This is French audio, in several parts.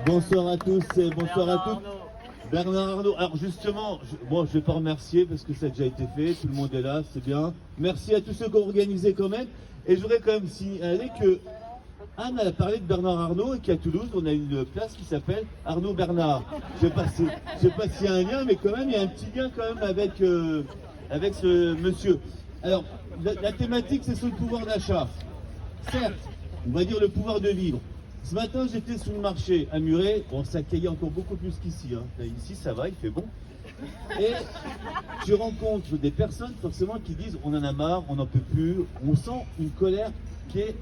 Bonsoir à tous et bonsoir à toutes. Bernard Arnault. Alors justement, je ne vais pas remercier parce que ça a déjà été fait, tout le monde est là, c'est bien. Merci à tous ceux qui ont organisé quand même. Et je voudrais quand même signaler que Anne a parlé de Bernard Arnault et qu'à Toulouse, on a une place qui s'appelle Arnaud Bernard. Je ne sais pas s'il y a un lien, mais quand même, il y a un petit lien quand même avec ce monsieur. Alors, la thématique, c'est sur le pouvoir d'achat. Certes, on va dire le pouvoir de vivre. Ce matin, j'étais sur le marché à Muret. Bon, ça caillait encore beaucoup plus qu'ici. Hein. Là, ici, ça va, il fait bon. Et tu rencontres des personnes, forcément, qui disent on en a marre, on n'en peut plus. On sent une colère qui est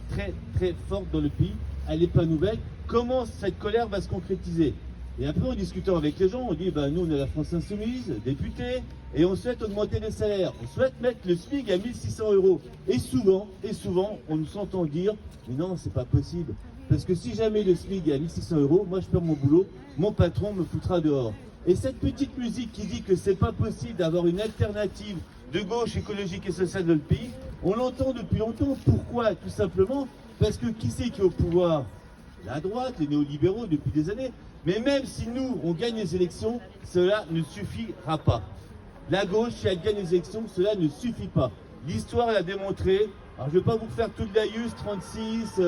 très, très forte dans le pays. Elle n'est pas nouvelle. Comment cette colère va se concrétiser? Et après, en discutant avec les gens, on dit nous, on est la France Insoumise, députés, et on souhaite augmenter les salaires. On souhaite mettre le SMIC à 1600 €. Et souvent, on nous entend dire mais non, c'est pas possible. Parce que si jamais le SMIC est à 1600 €, moi je perds mon boulot, mon patron me foutra dehors. Et cette petite musique qui dit que c'est pas possible d'avoir une alternative de gauche écologique et sociale dans le pays, on l'entend depuis longtemps. Pourquoi? Tout simplement parce que qui c'est qui est au pouvoir? La droite, les néolibéraux depuis des années. Mais même si nous, on gagne les élections, cela ne suffira pas. La gauche, si elle gagne les élections, cela ne suffit pas. L'histoire l'a démontré. Alors je ne vais pas vous faire tout le laïus, 36,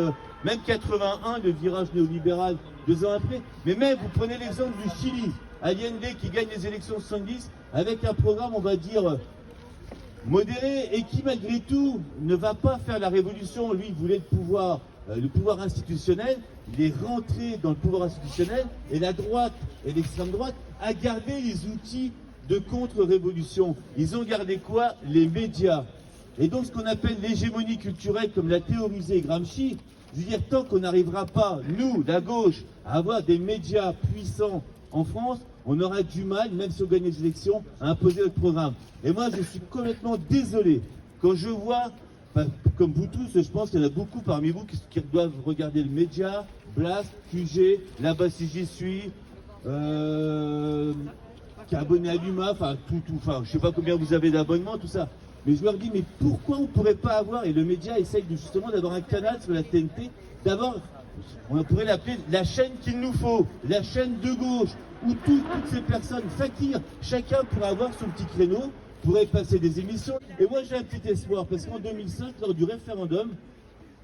même 81, le virage néolibéral 2 ans après. Mais même, vous prenez l'exemple du Chili, Allende qui gagne les élections 70, avec un programme, on va dire, modéré, et qui malgré tout ne va pas faire la révolution. Lui, il voulait le pouvoir institutionnel. Il est rentré dans le pouvoir institutionnel, et la droite et l'extrême droite a gardé les outils de contre-révolution. Ils ont gardé quoi? Les médias. Et donc ce qu'on appelle l'hégémonie culturelle, comme l'a théorisé Gramsci, je veux dire, tant qu'on n'arrivera pas, nous, la gauche, à avoir des médias puissants en France, on aura du mal, même si on gagne les élections, à imposer notre programme. Et moi, je suis complètement désolé quand je vois, comme vous tous, je pense qu'il y en a beaucoup parmi vous qui doivent regarder le média, Blast, QG, là-bas si j'y suis, qui est abonné à l'UMA, enfin je ne sais pas combien vous avez d'abonnements, tout ça. Mais je leur dis, mais pourquoi on ne pourrait pas avoir, et le média essaye justement d'avoir un canal sur la TNT, on pourrait l'appeler la chaîne qu'il nous faut, la chaîne de gauche, où toutes ces personnes fakirs, chacun pourrait avoir son petit créneau, pourrait passer des émissions. Et moi j'ai un petit espoir, parce qu'en 2005, lors du référendum,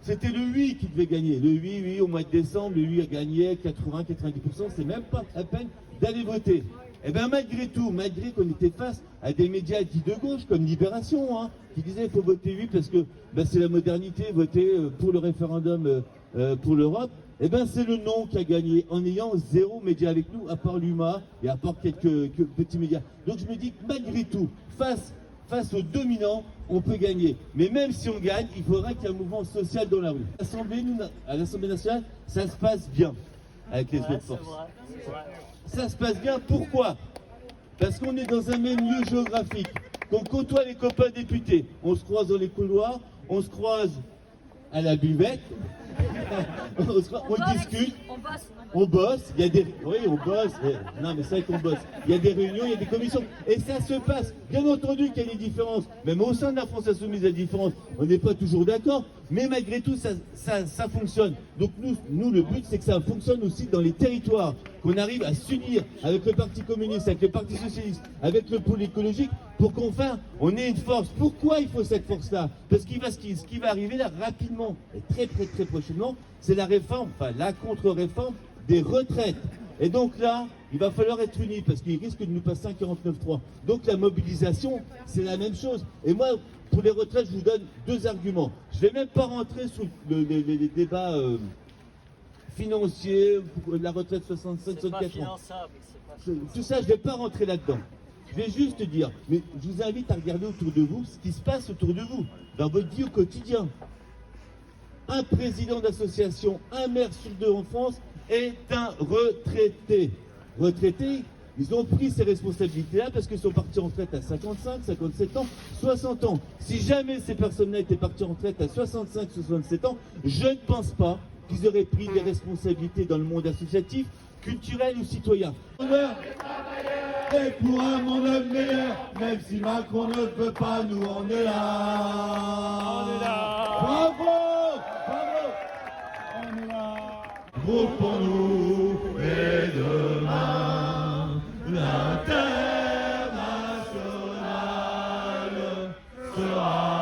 c'était le oui qui devait gagner. Le oui, au mois de décembre, le oui a gagné 80-90%, c'est même pas à peine d'aller voter. Et bien malgré tout, malgré qu'on était face à des médias dits de gauche, comme Libération, qui disaient qu'il faut voter oui parce que c'est la modernité, voter pour le référendum pour l'Europe, et bien c'est le non qui a gagné, en ayant 0 média avec nous, à part l'UMA et à part quelques petits médias. Donc je me dis que malgré tout, face aux dominants, on peut gagner. Mais même si on gagne, il faudra qu'il y ait un mouvement social dans la rue. À l'Assemblée nationale, ça se passe bien avec les autres forces. Ça se passe bien, pourquoi? Parce qu'on est dans un même lieu géographique, qu'on côtoie les copains députés, on se croise dans les couloirs, on se croise à la buvette, on discute, on bosse, il y a des... Oui, on bosse, non mais c'est vrai qu'on bosse. Il y a des réunions, il y a des commissions, et ça se passe. Bien entendu qu'il y a des différences, même au sein de la France Insoumise, il y a des différences. On n'est pas toujours d'accord, mais malgré tout, ça fonctionne. Donc nous, le but, c'est que ça fonctionne aussi dans les territoires, qu'on arrive à s'unir avec le Parti communiste, avec le Parti socialiste, avec le pôle écologique, pour qu'enfin, on ait une force. Pourquoi il faut cette force-là? Parce que ce qui va arriver là, rapidement, et très prochainement, c'est la réforme, la contre-réforme des retraites. Et donc là, il va falloir être unis parce qu'il risque de nous passer un 49.3. Donc la mobilisation, c'est la même chose. Et moi, pour les retraites, je vous donne 2 arguments. Je ne vais même pas rentrer sur les débats financiers, la retraite 65, 64 ans. Tout ça, je ne vais pas rentrer là-dedans. Je vais juste dire, mais je vous invite à regarder autour de vous ce qui se passe autour de vous, dans votre vie au quotidien. Un président d'association, un maire sur 2 en France est un retraité. Retraité, ils ont pris ces responsabilités-là parce qu'ils sont partis en retraite à 55, 57 ans, 60 ans. Si jamais ces personnes-là étaient parties en retraite à 65, 67 ans, je ne pense pas qu'ils auraient pris des responsabilités dans le monde associatif, culturel ou citoyen. Et pour un monde meilleur, même si Macron ne veut pas, nous on est là. On est là. Bravo, bravo. On est là. Gros pour nous. demain, l'international sera